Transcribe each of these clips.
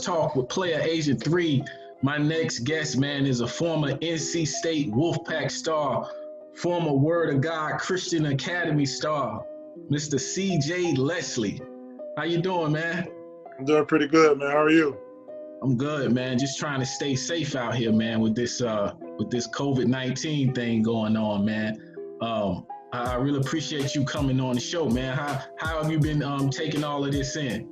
Talk with Playeragent3. My next guest, man, is a former NC State Wolfpack star, former Word of God Christian Academy star, Mr. CJ Leslie. How you doing, man? I'm doing pretty good, man. How are you? I'm good, man. Just trying to stay safe out here, man, with this COVID-19 thing going on, man. I really appreciate you coming on the show, man. How have you been taking all of this in?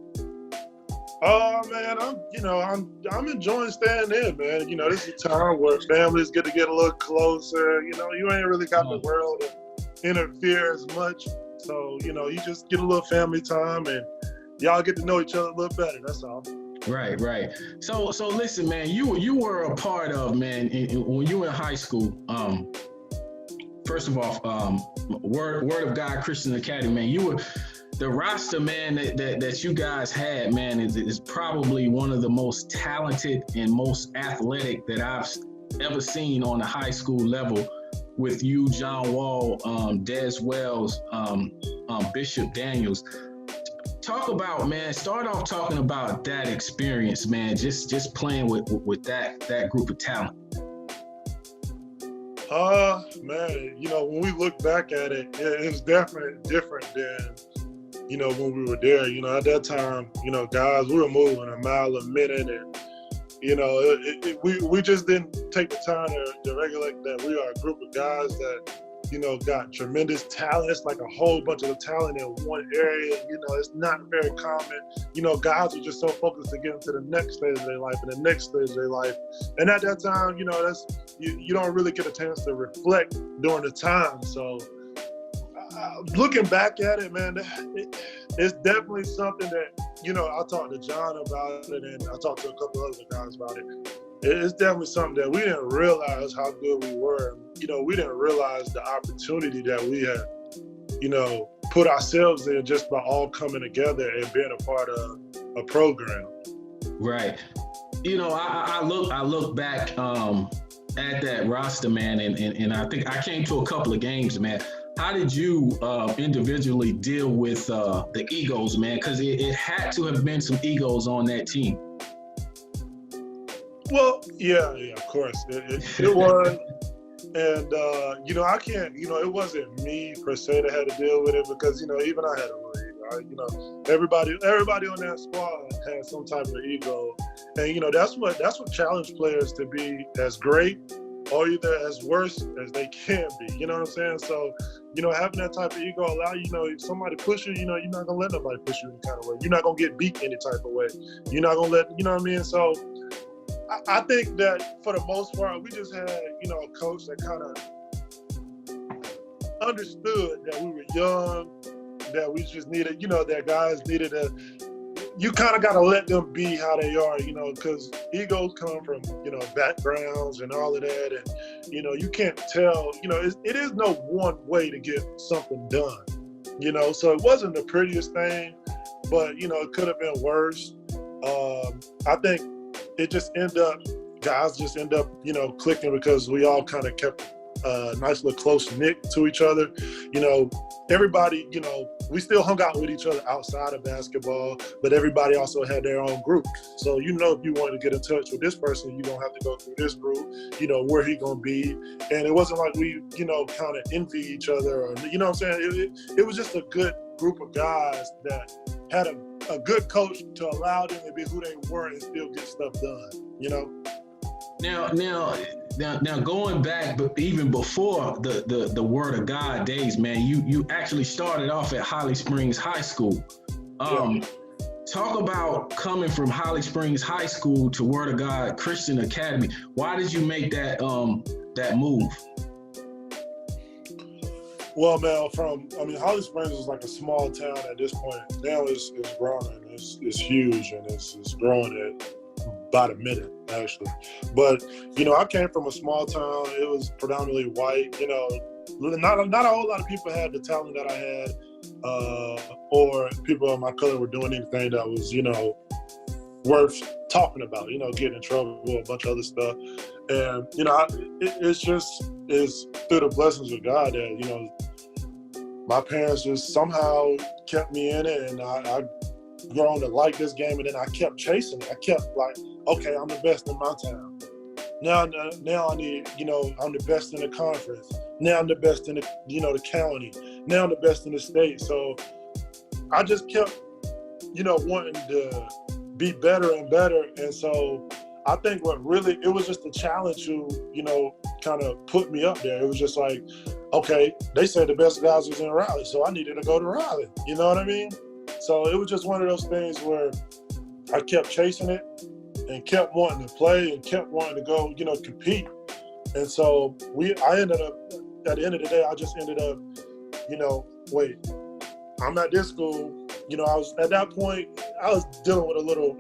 Man, I'm enjoying staying in, man. You know, this is a time where families get to get a little closer. You know, you ain't really got the world to interfere as much. So, you know, you just get a little family time and y'all get to know each other a little better. That's all. Right. So listen, man, you were a part of, man, when you were in high school. First of all, Word of God Christian Academy, man, you were the roster, man, that you guys had, man, is probably one of the most talented and most athletic that I've ever seen on a high school level. With you, John Wall, Des Wells, Bishop Daniels. Talk about, man, start off talking about that experience, man, just playing with that group of talent. Man, you know, when we look back at it, it's definitely different than, you know, when we were there. You know, at that time, you know, guys, we were moving a mile a minute, and, you know, we just didn't take the time to regulate that we are a group of guys that, you know, got tremendous talent. It's like a whole bunch of talent in one area. You know, it's not very common. You know, guys are just so focused to get into the next stage of their life and the next stage of their life. And at that time, you know, you don't really get a chance to reflect during the time. So looking back at it, man, it's definitely something that, you know, I talked to John about it, and I talked to a couple other guys about it. It's definitely something that we didn't realize how good we were. You know, we didn't realize the opportunity that we had, you know, put ourselves in just by all coming together and being a part of a program. Right. You know, I look back at that roster, man, and I think I came to a couple of games, man. How did you individually deal with the egos, man? Because it had to have been some egos on that team. Well, yeah, of course. It was. And, you know, I can't, you know, it wasn't me per se that had to deal with it, because, you know, even I had a little ego. You know, everybody on that squad had some type of ego. And, you know, that's what challenged players to be as great or either as worse as they can be. You know what I'm saying? So, you know, having that type of ego allow you know, if somebody push you, you know, you're not going to let nobody push you any kind of way. You're not going to get beat any type of way. You're not going to let, you know what I mean? So, I think that for the most part, we just had, you know, a coach that kind of understood that we were young, that we just needed, you know, that guys needed you kind of got to let them be how they are, you know, because egos come from, you know, backgrounds and all of that. And, you know, you can't tell, you know, it is no one way to get something done, you know. So it wasn't the prettiest thing, but, you know, it could have been worse. I think guys just end up, you know, clicking because we all kind of kept a nice little close knit to each other. You know, everybody, you know, we still hung out with each other outside of basketball, but everybody also had their own group. So, you know, if you wanted to get in touch with this person, you're going to have to go through this group, you know, where he going to be. And it wasn't like we, you know, kind of envy each other, or, you know what I'm saying? It was just a good group of guys that had a good coach to allow them to be who they were and still get stuff done, you know? Now going back, but even before the Word of God days, man, you actually started off at Holly Springs High School. Talk about coming from Holly Springs High School to Word of God Christian Academy. Why did you make that move? Well, man, Holly Springs is like a small town at this point. Now it's growing. It's huge, and it's growing at about a minute, actually. But, you know, I came from a small town. It was predominantly white. You know, not a whole lot of people had the talent that I had, or people of my color were doing anything that was, you know, worth talking about, you know, getting in trouble, a bunch of other stuff. And, you know, it's through the blessings of God that, you know, my parents just somehow kept me in it, and I grown to like this game, and then I kept chasing it. I kept like, okay, I'm the best in my town. Now I need, I'm the best in the conference. Now I'm the best in the, the county. Now I'm the best in the state. So I just kept, wanting to be better and better. And so I think it was just a challenge who, kind of put me up there. It was just like, okay, they said the best guys was in Raleigh, so I needed to go to Raleigh. You know what I mean? So it was just one of those things where I kept chasing it and kept wanting to play and kept wanting to go, compete. And so I ended up, at the end of the day, I just ended up, wait, I'm at this school. I was, at that point, I was dealing with a little,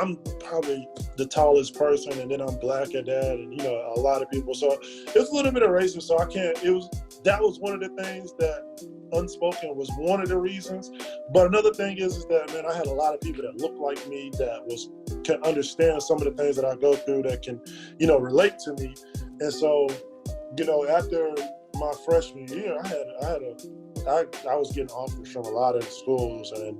I'm probably the tallest person, and then I'm black at that, and, a lot of people. So it was a little bit of racism, so that was one of the things that unspoken was one of the reasons. But another thing is that, man, I had a lot of people that looked like me that can understand some of the things that I go through, that can, relate to me. And so, after my freshman year, I was getting offers from a lot of schools, and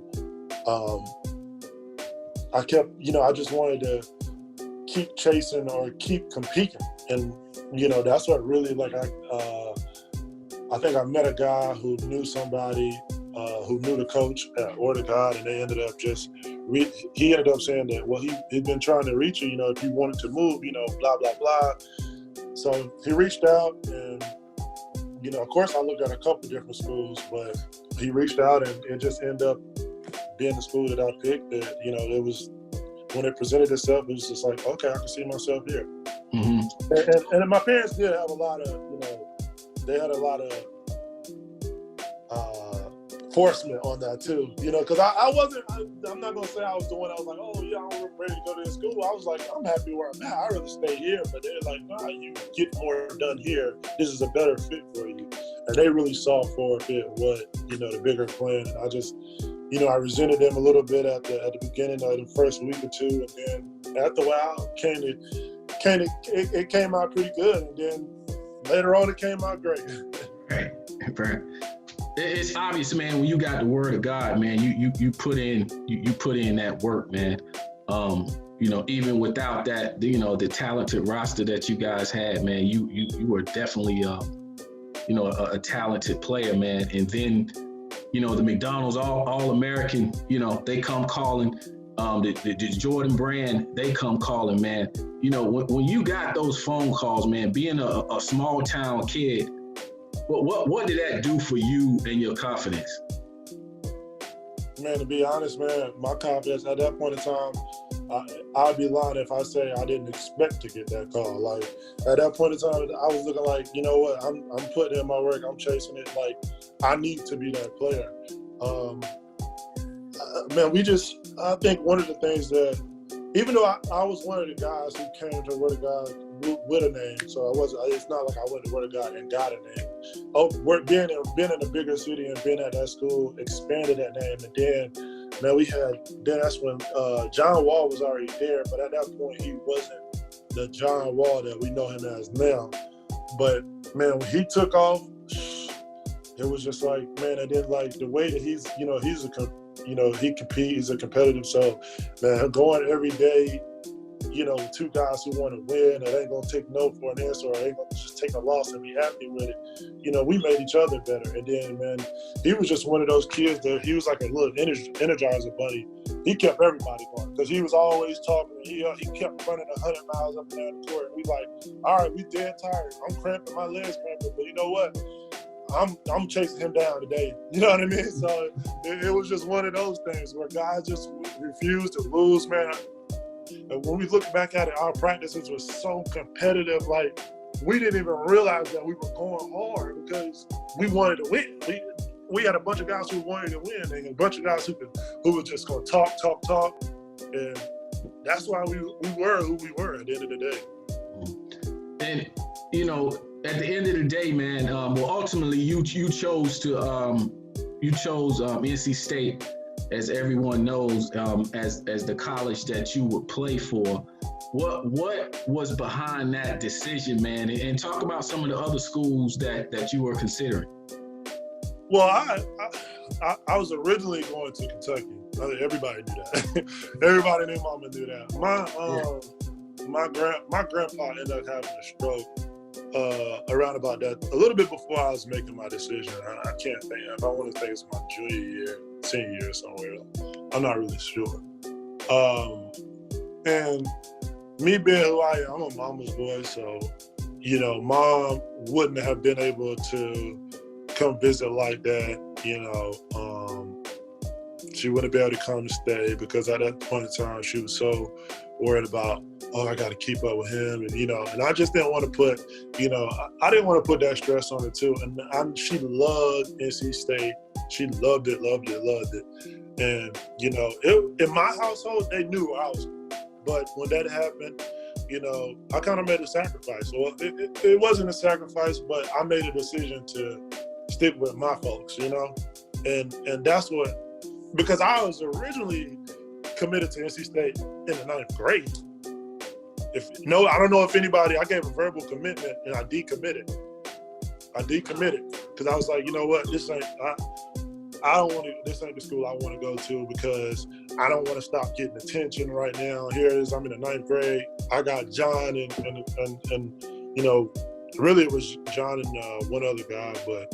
I kept, I just wanted to keep chasing or keep competing. And, that's what really, like, I think I met a guy who knew somebody who knew the coach at Word of God, and they ended up he ended up saying that, well, he'd been trying to reach you, if you wanted to move, blah, blah, blah. So he reached out, and, of course I looked at a couple different schools, but he reached out, and it just ended up being the school that I picked. That, it was, when it presented itself, it was just like, okay, I can see myself here. Mm-hmm. And my parents did have a lot of, they had a lot of enforcement on that too, because I'm not going to say I was the one that was like, oh yeah, I'm ready to go to this school. I was like, I'm happy where I'm at. I'd rather stay here. But they're like, nah, you get more done here. This is a better fit for you. And they really saw for it what, the bigger plan. And I just, I resented them a little bit at the beginning of the first week or two. And then after a while, it came out pretty good. And then later on, it came out great. Right. It's obvious, man, when you got the Word of God, man, you put in that work, man. Even without that, the talented roster that you guys had, man, you were definitely a talented player, man. And then, the McDonald's All American, they come calling. The Jordan brand, they come calling, man. When you got those phone calls, man, being a small town kid, what did that do for you and your confidence? Man, to be honest, man, my confidence at that point in time, I'd be lying if I say I didn't expect to get that call. Like, at that point in time, I was looking like, you know what, I'm putting in my work, I'm chasing it. Like, I need to be that player. Man, I think one of the things that, even though I was one of the guys who came to Word of God with a name, so it's not like I went to Word of God and got a name. Being in a bigger city and being at that school expanded that name. And then, man, that's when John Wall was already there, but at that point he wasn't the John Wall that we know him as now. But man, when he took off, it was just like, man, I did like the way that he competes, he's a competitive. So, man, going every day, two guys who want to win, that ain't gonna take no for an answer, or ain't gonna just take a loss and be happy with it. We made each other better. And then, man, he was just one of those kids that he was like a little energizer bunny. He kept everybody going because he was always talking. He kept running 100 miles up and down the court. And we like, all right, we dead tired. I'm cramping, my legs cramping, but you know what? I'm chasing him down today. You know what I mean? So it was just one of those things where guys just refused to lose, man. And when we look back at it, our practices were so competitive. Like, we didn't even realize that we were going hard because we wanted to win. We had a bunch of guys who wanted to win, and a bunch of guys who were just going to talk. And that's why we were who we were at the end of the day. And, at the end of the day, man, ultimately you chose NC State, as everyone knows, as the college that you would play for. What was behind that decision, man? And talk about some of the other schools that you were considering. Well, I was originally going to Kentucky. Everybody knew that. Everybody knew Mama knew that. My grandpa ended up having a stroke around about that, a little bit before I was making my decision. I can't think. If I want to think it's my junior year, senior year somewhere. I'm not really sure. And me being who I am, I'm a mama's boy, so Mom wouldn't have been able to come visit like that. She wouldn't be able to come and stay because at that point in time she was so worried about, I got to keep up with him, and I just didn't want to put, I didn't want to put that stress on her too. And she loved NC State. She loved it. And in my household, they knew where I was. But when that happened, I kind of made a sacrifice. Well, it wasn't a sacrifice, but I made a decision to stick with my folks, and that's what, because I was originally committed to NC State in the 9th grade. I don't know if anybody, I gave a verbal commitment and I decommitted because I was like, you know what, this ain't the school I want to go to because I don't want to stop getting attention right now. Here it is, I'm in the 9th grade. I got John and really it was John and one other guy, but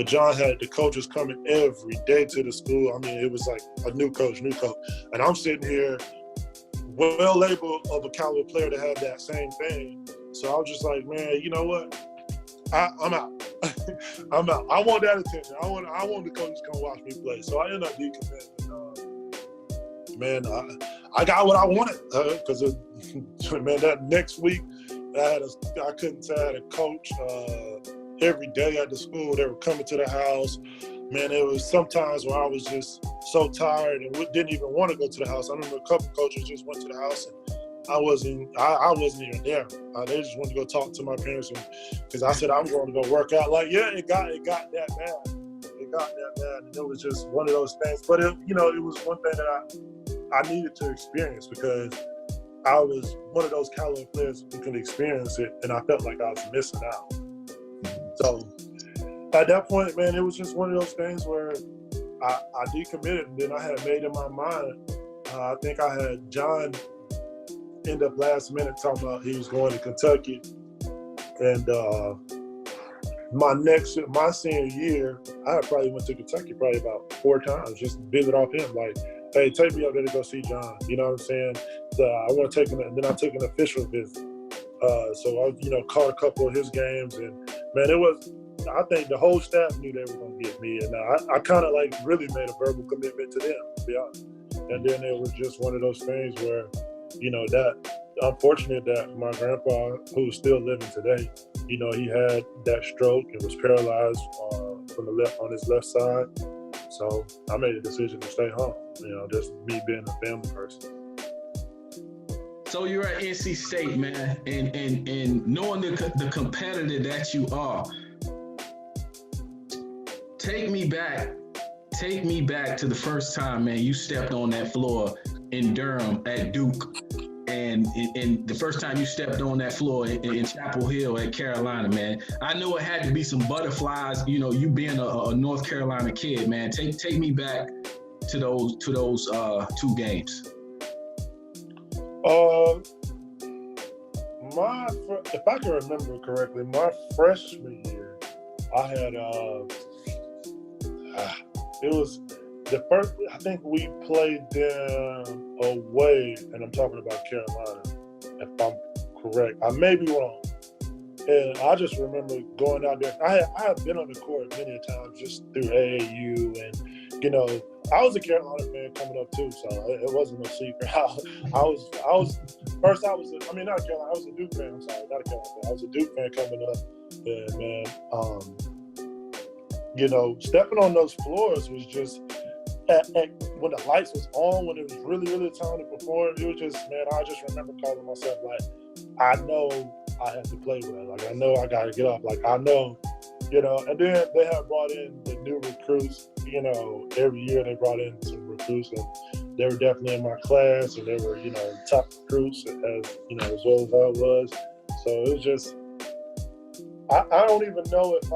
John had the coaches coming every day to the school. I mean, it was like a new coach. And I'm sitting here well able of a caliber player to have that same thing. So I was just like, man, you know what? I'm out. I'm out. I want that attention. I want the coaches to come watch me play. So I ended up decommitting. Man, I got what I wanted because man, that next week I couldn't say I had a coach every day at the school. They were coming to the house. Man, it was sometimes where I was just so tired and didn't even want to go to the house. I remember a couple coaches just went to the house and I wasn't even there. They just wanted to go talk to my parents because I said I'm going to go work out. Like, yeah, it got that bad. It got that bad, and it was just one of those things. But it was one thing that I needed to experience because I was one of those caliber players who could experience it, and I felt like I was missing out. So at that point, man, it was just one of those things where I decommitted, and then I had made in my mind. I think I had John end up last minute talking about he was going to Kentucky, and my senior year, I probably went to Kentucky probably about 4 times just to visit off him. Like, hey, take me up there to go see John. You know what I'm saying? So I want to take him, and then I took an official visit. So I, caught a couple of his games, and man, it was. I think the whole staff knew they were going to get me, and I kind of like really made a verbal commitment to them, to be honest. And then it was just one of those things where, that unfortunate that my grandpa, who's still living today, he had that stroke and was paralyzed on his left side. So I made a decision to stay home. Just me being a family person. So you're at NC State, man, and knowing the competitor that you are. Take me back to the first time, man, you stepped on that floor in Durham at Duke, and the first time you stepped on that floor in Chapel Hill at Carolina, man. I know it had to be some butterflies, you being a North Carolina kid, man. Take me back to those 2 games. If I can remember correctly, my freshman year, I had it was the first. I think we played them away, and I'm talking about Carolina, if I'm correct. I may be wrong, and I just remember going out there. I had been on the court many times just through AAU, and I was a Carolina fan coming up too, so it wasn't no secret. I was not a Carolina. I was a Duke fan. I'm sorry, not a Carolina fan. I was a Duke fan coming up, and man. Stepping on those floors was just when the lights was on, when it was really, really time to perform, it was just, man, I just remember calling myself like, I know I have to play with it. Like, I know I got to get up. Like, I know, and then they have brought in the new recruits, every year they brought in some recruits, and they were definitely in my class, and they were, top recruits as well as I was. So it was just, I don't even know if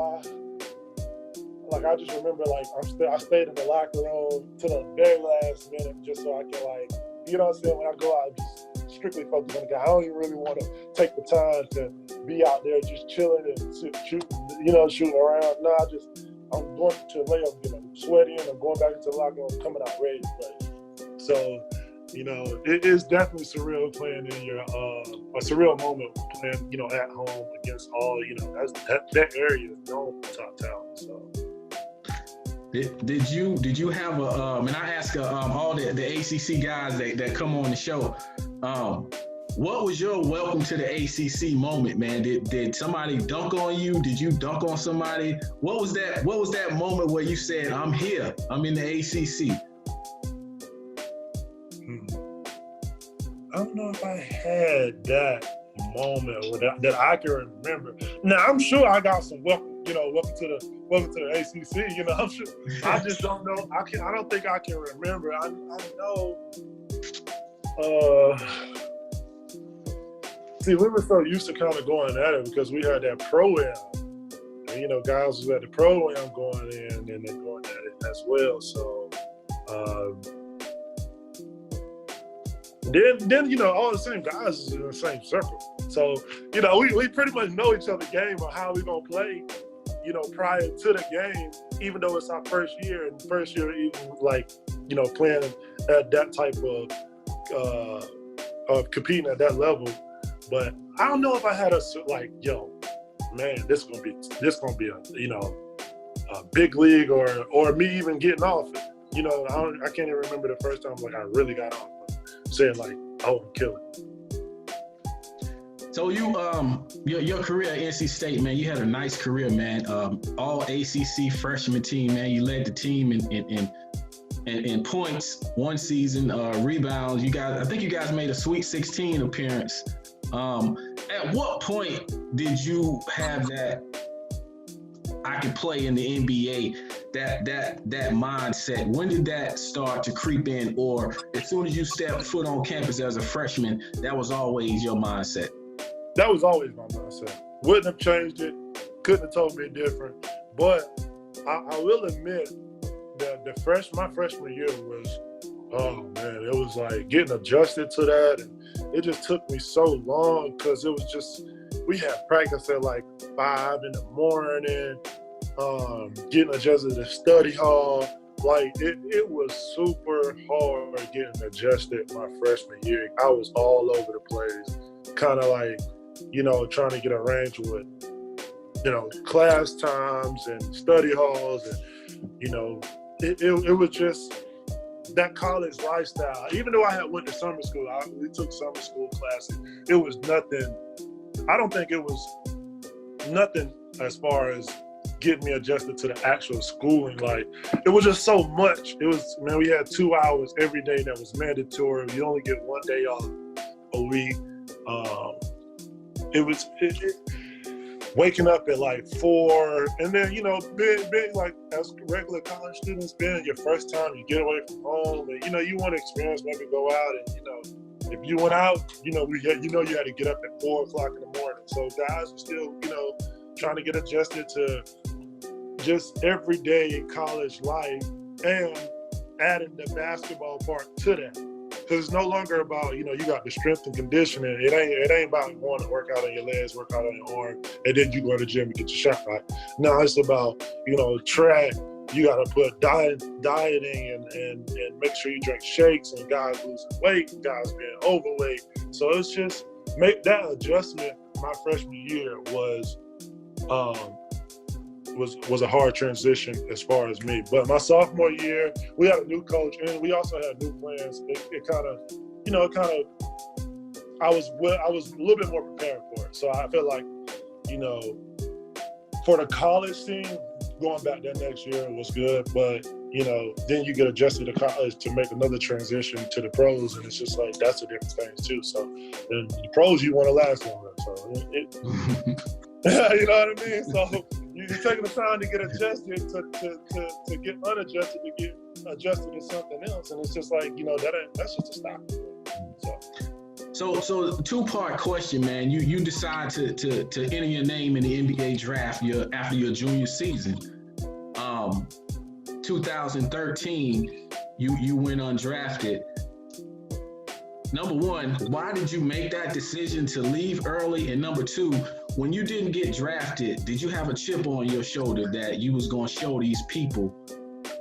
like I just remember like I stayed in the locker room to the very last minute just so I can like, you know what I'm saying, when I go out, just strictly focus on the game. I don't even really want to take the time to be out there just chilling and shooting around. No, I'm going to layup, I'm sweating, I'm going back into the locker room, coming out ready to play. So, it is definitely surreal playing in your a surreal moment playing, at home against all, that area is known for top talent. So. Did you have a and I ask all the ACC guys that come on the show, what was your welcome to the ACC moment, man? Did somebody dunk on you? Did you dunk on somebody? What was that moment where you said, I'm here, I'm in the ACC? I don't know if I had that moment that I can remember. Now I'm sure I got some welcome to the ACC. I'm sure. I just don't know. I don't think I can remember. I know. See, we were so used to kind of going at it because we had that pro-am. And, guys was at the pro-am going in and then going at it as well. So, then all the same guys is in the same circle. So, we pretty much know each other's game or how we gonna play, prior to the game, even though it's our first year and even like, playing at that type of competing at that level. But I don't know if I had this gonna be a big league or me even getting off it. I can't even remember the first time like I really got off. Saying like, I'm killing. So your career at NC State, man, you had a nice career, man. All ACC freshman team, man. You led the team in points one season, rebounds. I think you guys made a Sweet 16 appearance. At what point did you have that I could play in the NBA? That mindset, when did that start to creep in? Or as soon as you stepped foot on campus as a freshman, that was always your mindset? That was always my mindset. Wouldn't have changed it. Couldn't have told me different. But I will admit that my freshman year was, oh man, it was like getting adjusted to that. And it just took me so long because it was just, we had practice at like 5 in the morning. Getting adjusted to study hall, like it was super hard getting adjusted my freshman year. I was all over the place, kind of like, trying to get arranged with, class times and study halls, and it was just that college lifestyle. Even though I had went to summer school, we took summer school classes. It was nothing. I don't think it was nothing as far as getting me adjusted to the actual schooling. Like, it was just so much. It was, man, we had 2 hours every day that was mandatory. You only get 1 day off a week. It was waking up at like 4, and then, being like, as regular college students, being your first time, you get away from home, and, you want to experience, maybe go out, and, if you went out, you had to get up at 4 o'clock in the morning. So guys were still, trying to get adjusted to just everyday college life and adding the basketball part to that. Because it's no longer about, you got the strength and conditioning. It ain't about going to work out on your legs, work out on your arm, and then you go to the gym and get your shot right. No, it's about, track. You got to put dieting and make sure you drink shakes, and guys losing weight and guys being overweight. So it's just make that adjustment. My freshman year was a hard transition as far as me. But my sophomore year, we had a new coach and we also had new plans. I was a little bit more prepared for it. So I feel like, for the college scene, going back that next year was good. But, then you get adjusted to college to make another transition to the pros. And it's just like, that's a different thing too. So the pros, you want to last longer. So you know what I mean? So you're taking the time to get adjusted to get unadjusted, to get adjusted to something else. And it's just like, that's just a stop. So 2-part question, man. You decide to enter your name in the NBA draft after your junior season. 2013, you went undrafted. Number one, why did you make that decision to leave early? And number two, when you didn't get drafted, did you have a chip on your shoulder that you was going to show these people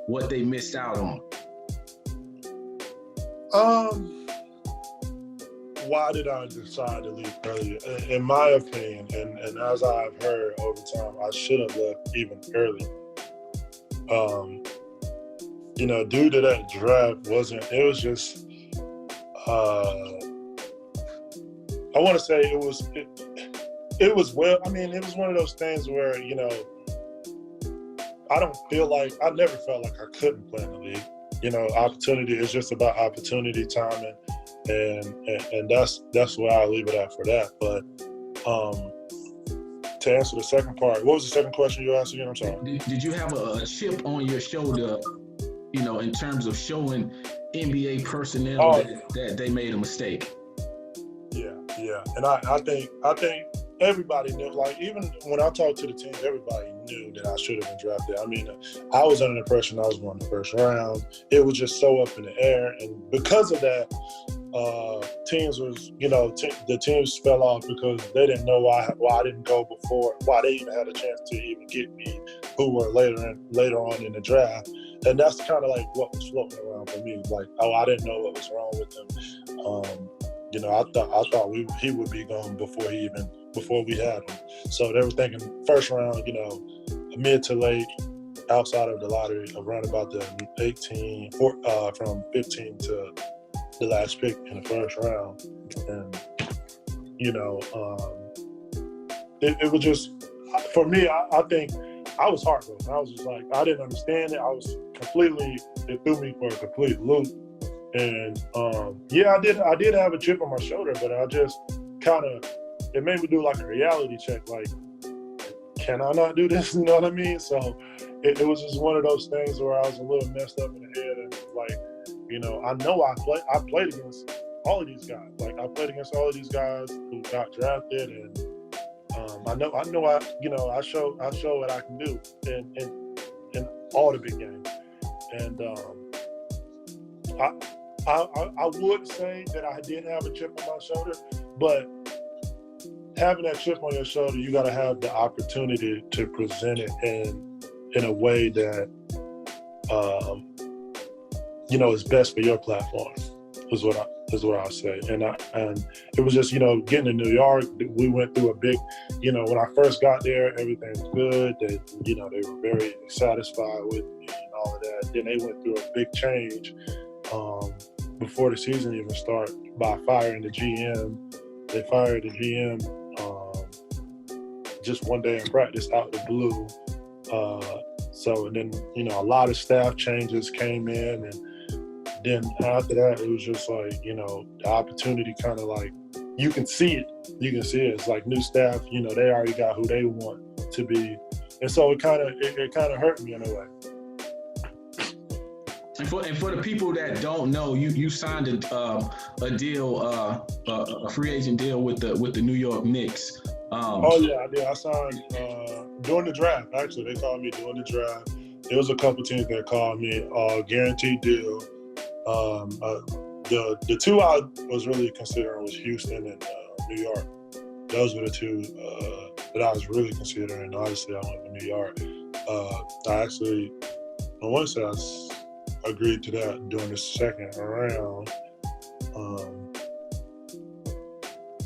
what they missed out on? Why did I decide to leave early? In my opinion, and as I've heard over time, I should have left even early. Due to that draft, it was just, I want to say it was one of those things where, I never felt like I couldn't play in the league. Opportunity is just about opportunity, timing, and that's where I leave it at for that. But to answer the second part, what was the second question you asked again? I'm sorry. Did you have a chip on your shoulder, in terms of showing NBA personnel that they made a mistake? Yeah, and I think everybody knew. Like, even when I talked to the teams, everybody knew that I should have been drafted. I mean, I was under the impression I was going the first round. It was just so up in the air, and because of that, the teams fell off because they didn't know why I didn't go before, why they even had a chance to even get me, who were later on in the draft. And that's kind of like what was floating around for me. Like, I didn't know what was wrong with him. I thought he would be gone before we had him. So they were thinking first round, mid to late, outside of the lottery, around about the 18, from 15 to the last pick in the first round. And, it was just, for me, I think I was heartbroken. I was just like, I didn't understand it. It threw me for a complete loop. And I did have a chip on my shoulder, but I just it made me do like a reality check. Like, can I not do this? You know what I mean? So it was just one of those things where I was a little messed up in the head, and like, I know I played against all of these guys. Like, I played against all of these guys who got drafted, and I show what I can do in all the big games. And I would say that I did have a chip on my shoulder, but having that chip on your shoulder, you got to have the opportunity to present it in a way that is best for your platform. Is what I'll say. And it was just, getting to New York, we went through a big, when I first got there, everything was good. They were very satisfied with me and all of that. Then they went through a big change before the season even started by firing the GM. They fired the GM just one day in practice out the blue. And then, a lot of staff changes came in, and then after that, it was just like, the opportunity kind of like, you can see it. It's like new staff, they already got who they want to be. And so it kind of hurt me in a way. And for the people that don't know, you signed a deal, a free agent deal with the New York Knicks. I did. I signed during the draft. Actually, they called me during the draft. There was a couple teams that called me, guaranteed deal. The two I was really considering was Houston and New York. Those were the two that I was really considering. Obviously, I went to New York. On one side, I agreed to that during the second round.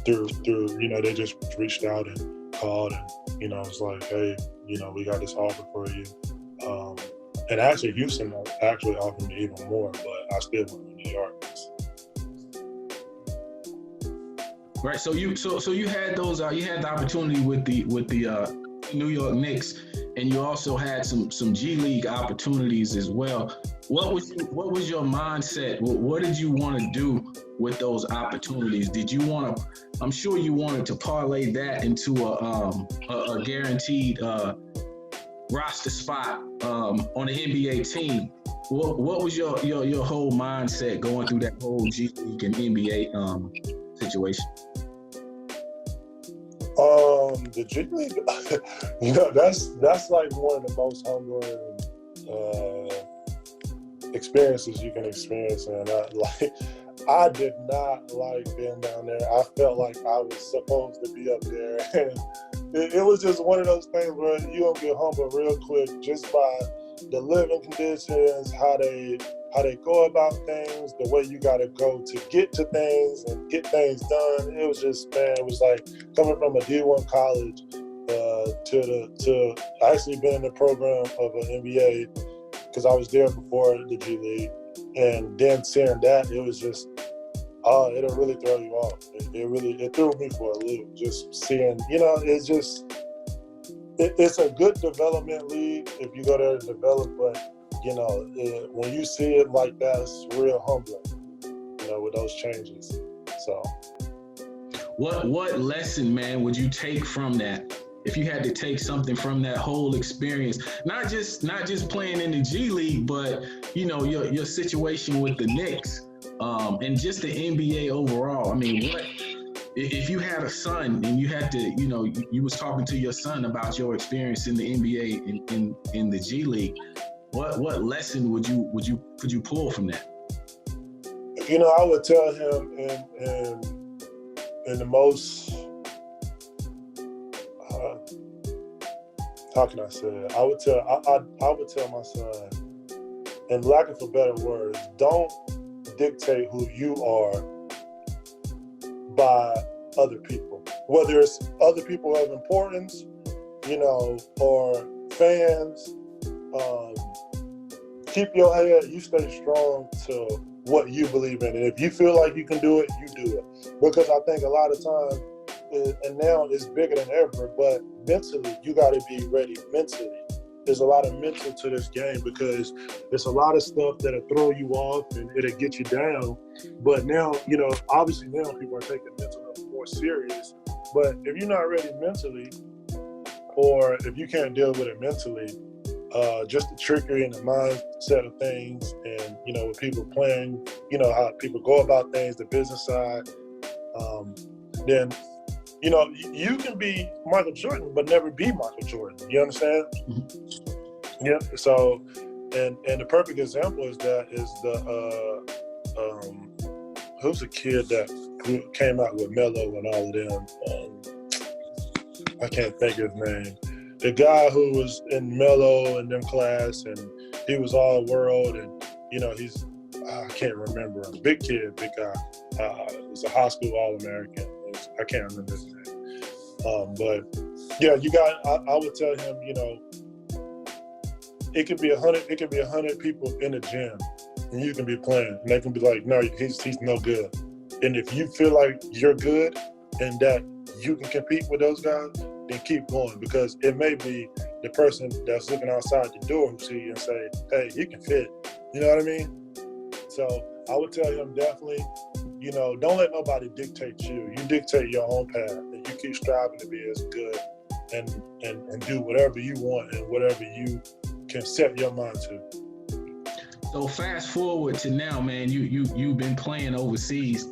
Through they just reached out and called, and was like, hey, we got this offer for you. And actually, Houston actually offered me even more, but I still went to New York. Right. So you had those. You had the opportunity with the New York Knicks, and you also had some G League opportunities as well. What was your mindset? What did you want to do with those opportunities? Did you want to? I'm sure you wanted to parlay that into a guaranteed roster spot on the NBA team. What was your whole mindset going through that whole G League and NBA situation? The G League, that's like one of the most humbling experiences you can experience. And I did not like being down there. I felt like I was supposed to be up there. And it was just one of those things where you don't get humbled real quick just by the living conditions, how they go about things, the way you got to go to get to things and get things done. It was just, man, it was like coming from a D1 college to actually being in the program of an NBA, because I was there before the G League, and then seeing that, it was just, it'll really throw you off. It threw me for a loop, just seeing, it's just, it's a good development league if you go there to develop, but when you see it like that, it's real humbling, with those changes. So, what lesson, man, would you take from that? If you had to take something from that whole experience, not just playing in the G League, but your situation with the Knicks, and just the NBA overall. I mean, what if you had a son and you had to, you was talking to your son about your experience in the NBA in the G League? What lesson could you pull from that? I would tell him in the most, how can I say it? I would tell my son, in lack of a better word, don't dictate who you are by other people. Whether it's other people of importance, or fans, keep your head, you stay strong to what you believe in. And if you feel like you can do it, you do it. Because I think a lot of times, and now it's bigger than ever, but mentally, you got to be ready mentally. There's a lot of mental to this game, because there's a lot of stuff that'll throw you off and it'll get you down. But now, obviously now people are taking mental health more serious. But if you're not ready mentally, or if you can't deal with it mentally, just the trickery and the mindset of things, and with people playing, how people go about things, the business side, then you can be Michael Jordan but never be Michael Jordan. You understand? Mm-hmm. Yeah. So, and the perfect example is who's the kid that came out with Melo and all of them? I can't think of his name. The guy who was in Melo and them class, and he was all world, and he's, I can't remember him. Big kid, big guy. He's a high school All American. I can't remember his name. But yeah, I would tell him, it could be 100 people in the gym, and you can be playing, and they can be like, no, he's no good. And if you feel like you're good and that you can compete with those guys, then keep going, because it may be the person that's looking outside the door who see you and say, hey, you can fit. You know what I mean? So I would tell him definitely, don't let nobody dictate you. You dictate your own path, and you keep striving to be as good and do whatever you want and whatever you can set your mind to. So fast forward to now, man, you've been playing overseas,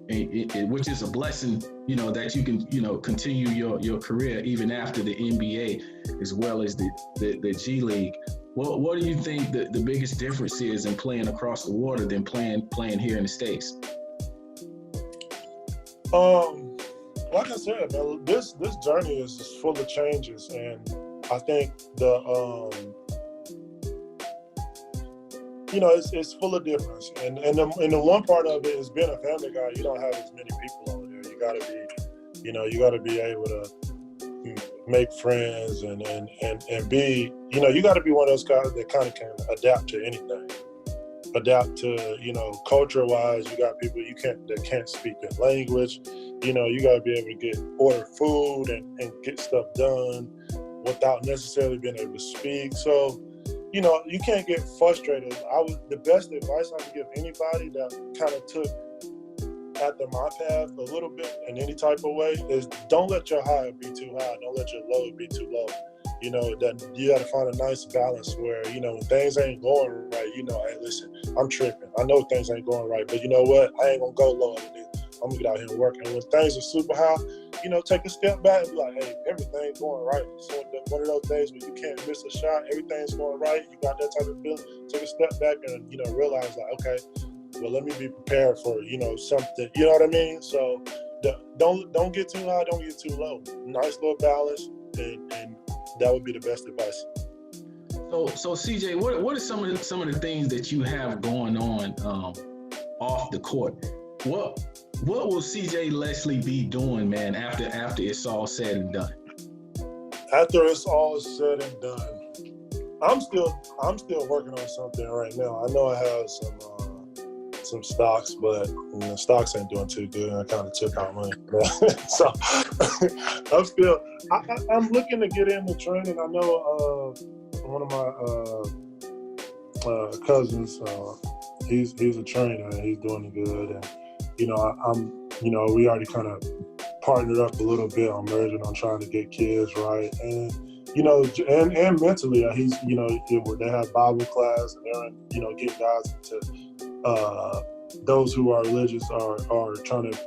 which is a blessing, that you can, continue your career even after the NBA as well as the G League. What do you think the biggest difference is in playing across the water than playing here in the States? Like I said, man, this journey is full of changes, and I think it's full of difference. And the one part of it is being a family guy. You don't have as many people over there. You gotta be able to make friends and be, you got to be one of those guys that kind of can adapt to anything. Adapt to, culture-wise, you got people that can't speak the language. You got to be able to order food and get stuff done without necessarily being able to speak. So, you can't get frustrated. The best advice I can give anybody that kind of took after my path a little bit in any type of way is, don't let your high be too high. Don't let your low be too low. That you got to find a nice balance where, when things ain't going right, hey, listen, I'm tripping. I know things ain't going right, but you know what? I ain't going to go lower than this. I'm gonna get out here and work. And when things are super high, you know, take a step back and be like, hey, everything's going right. So one of those days when you can't miss a shot, everything's going right. You got that type of feeling. Take a step back and, you know, realize like, okay, well, let me be prepared for, you know, something. You know what I mean? So don't get too high, don't get too low. Nice little balance, and that would be the best advice. So CJ, what are some of the things that you have going on off the court? What will CJ Leslie be doing, man, after it's all said and done? After it's all said and done, I'm still working on something right now. I know I have some stocks, but the stocks ain't doing too good. I kind of took out money, so I'm looking to get into training. I know one of my cousins, he's a trainer and he's doing good, and you know, we already kind of partnered up a little bit on merging on trying to get kids right, and you know, and mentally, he's, you know, they have Bible class, and they're, you know, getting guys into those who are religious are trying to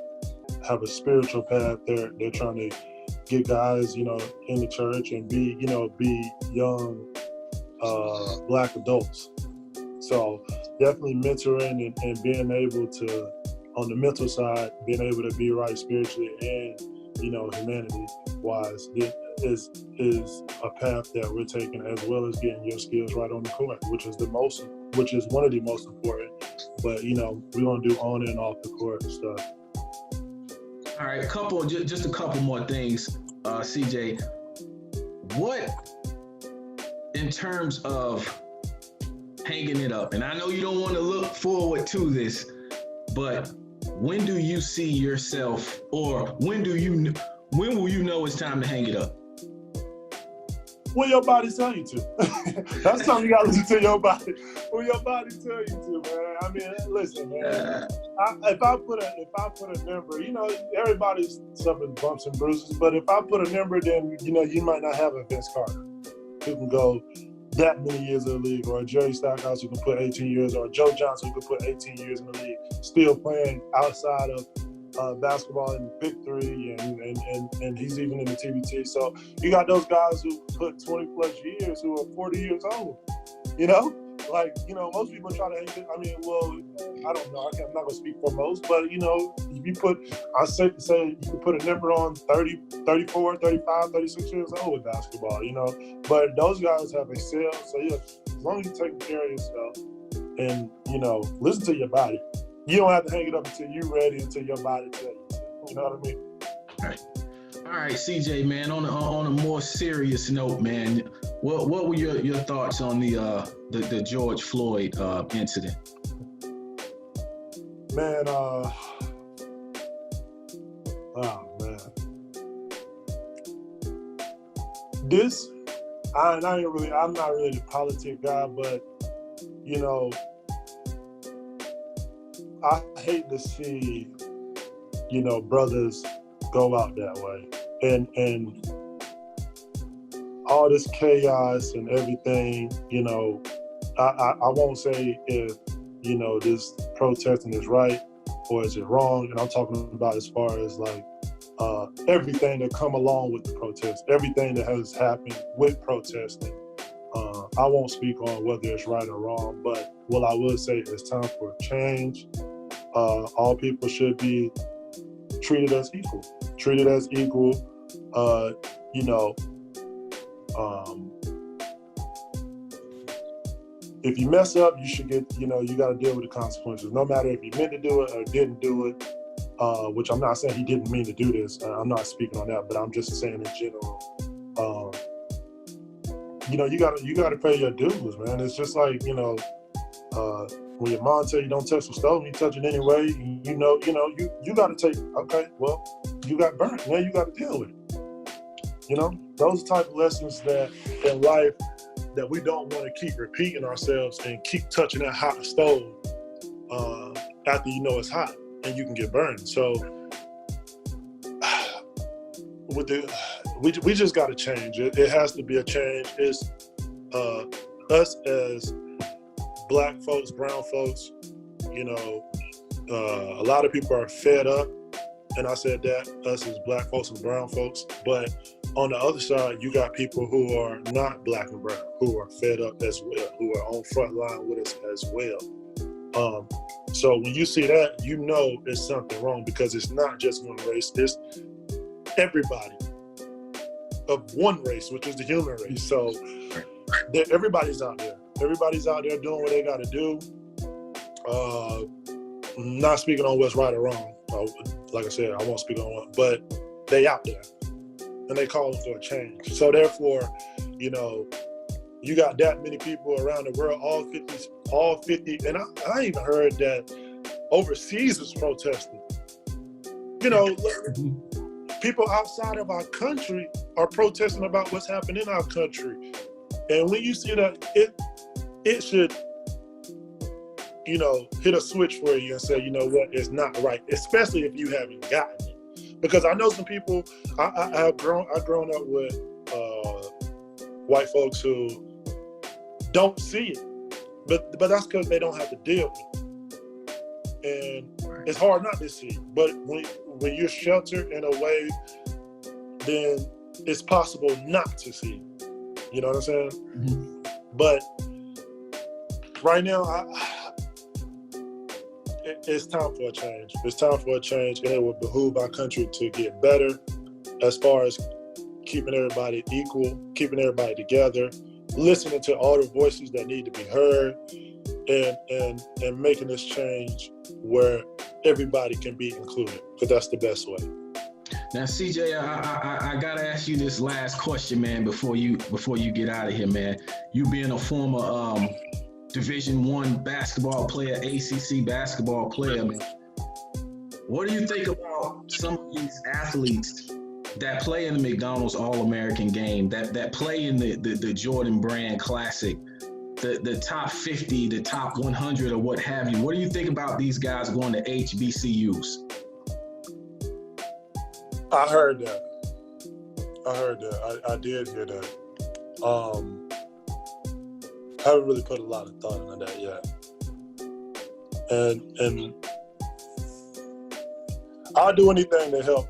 have a spiritual path. They're trying to get guys, you know, in the church and be young Black adults. So definitely mentoring and being able to, on the mental side, being able to be right spiritually and, you know, humanity wise is a path that we're taking, as well as getting your skills right on the court, which is one of the most important. But, you know, we're gonna do on and off the court stuff. All right, just a couple more things, CJ. What, in terms of hanging it up, and I know you don't want to look forward to this, but when do you see yourself, or when will you know it's time to hang it up? When your body tell you to. That's something you gotta listen to your body. When your body tell you to, man. I mean, listen, man. If I put a number, you know, everybody's suffering bumps and bruises, but if I put a number, then, you know, you might not have a Vince Carter who can go that many years in the league, or a Jerry Stackhouse who can put 18 years, or a Joe Johnson who can put 18 years in the league, still playing outside of basketball in the Big Three, and he's even in the TBT. So you got those guys who put 20 plus years, who are 40 years old. You know, like, you know, most people try to hang it. I mean, well, I don't know. I'm not going to speak for most, but, you know, if you put, I say you can put a number on 30, 34, 35, 36 years old with basketball, you know. But those guys have excelled. So, yeah, as long as you're taking care of yourself and, you know, listen to your body. You don't have to hang it up until you're ready, until your body tells you to. You know what I mean? All right, CJ, man. On a more serious note, man, what were your thoughts on the George Floyd incident? Man, oh man, I'm not really the politic guy, but you know, I hate to see, you know, brothers go out that way, and all this chaos and everything. You know, I won't say if, you know, this protesting is right or is it wrong, and I'm talking about as far as like everything that come along with the protest, everything that has happened with protesting. I won't speak on whether it's right or wrong, but what I will say is time for a change. All people should be treated as equal. You know, if you mess up, you should get, you know, you got to deal with the consequences, no matter if you meant to do it or didn't do it, which I'm not saying he didn't mean to do this. I'm not speaking on that, but I'm just saying in general, you know, you got to pay your dues, man. It's just like, you know, when your mom tell you don't touch the stove, you touch it anyway. You know, you got to take. Okay, well, you got burnt. Now you got to deal with it. You know, those type of lessons that in life that we don't want to keep repeating ourselves and keep touching that hot stove after you know it's hot and you can get burned. So we just got to change. It has to be a change. It's us as Black folks, brown folks, you know, a lot of people are fed up and I said that us as black folks and brown folks, but on the other side, you got people who are not black and brown, who are fed up as well, who are on front line with us as well. So when you see that, you know there's something wrong, because it's not just one race, it's everybody of one race, which is the human race. So everybody's out there. Everybody's out there doing what they got to do. Not speaking on what's right or wrong. Like I said, I won't speak on what, but they out there and they calling for a change. So therefore, you know, you got that many people around the world, all 50, and I even heard that overseas was protesting. You know, people outside of our country are protesting about what's happening in our country. And when you see that, it should, you know, hit a switch for you and say, you know what, it's not right, especially if you haven't gotten it. Because I know some people, I've grown up with white folks who don't see it, but that's because they don't have to deal with it. And it's hard not to see it. But when you're sheltered in a way, then it's possible not to see it. You know what I'm saying? Mm-hmm. But right now, it's time for a change. It's time for a change, and it will behoove our country to get better as far as keeping everybody equal, keeping everybody together, listening to all the voices that need to be heard, and making this change where everybody can be included, because that's the best way. Now, CJ, I gotta ask you this last question, man, before you get out of here, man. You being a former Division I basketball player, ACC basketball player, man, what do you think about some of these athletes that play in the McDonald's All American game, that play in the Jordan Brand Classic, the top 50, the top 100, or what have you? What do you think about these guys going to HBCUs? I heard that. I did hear that. I haven't really put a lot of thought into that yet. And I'll do anything to help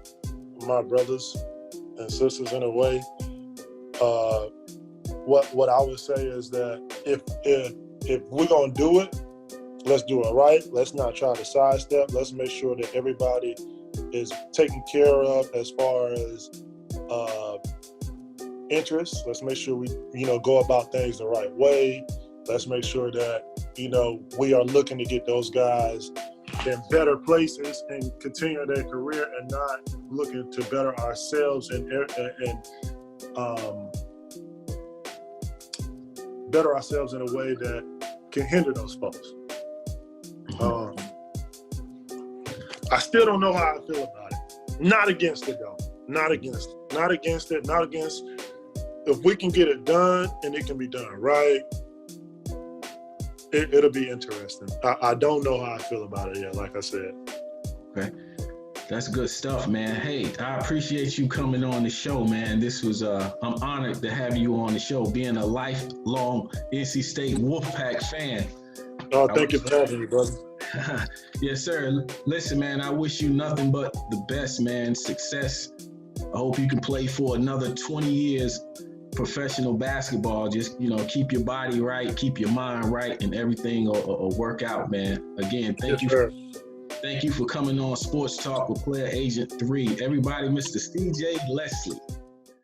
my brothers and sisters in a way. What I would say is that if we're gonna do it, let's do it right. Let's not try to sidestep. Let's make sure that everybody is taken care of as far as interests. Let's make sure we, go about things the right way. Let's make sure that, we are looking to get those guys in better places and continue their career, and not looking to better ourselves and better ourselves in a way that can hinder those folks. I still don't know how I feel about it. Not against it, though. Not against it. Not against it. Not against. If we can get it done and it can be done right, it'll be interesting. I don't know how I feel about it yet, like I said. Okay. That's good stuff, man. Hey, I appreciate you coming on the show, man. This was, I'm honored to have you on the show, being a lifelong NC State Wolfpack fan. Oh, thank you for having me, brother. Yes, sir. Listen, man, I wish you nothing but the best, man. Success. I hope you can play for another 20 years professional basketball. Just, keep your body right, keep your mind right, and everything will work out, man. Again, thank you. Thank you for coming on Sports Talk with Player Agent 3. Everybody, Mr. CJ Leslie.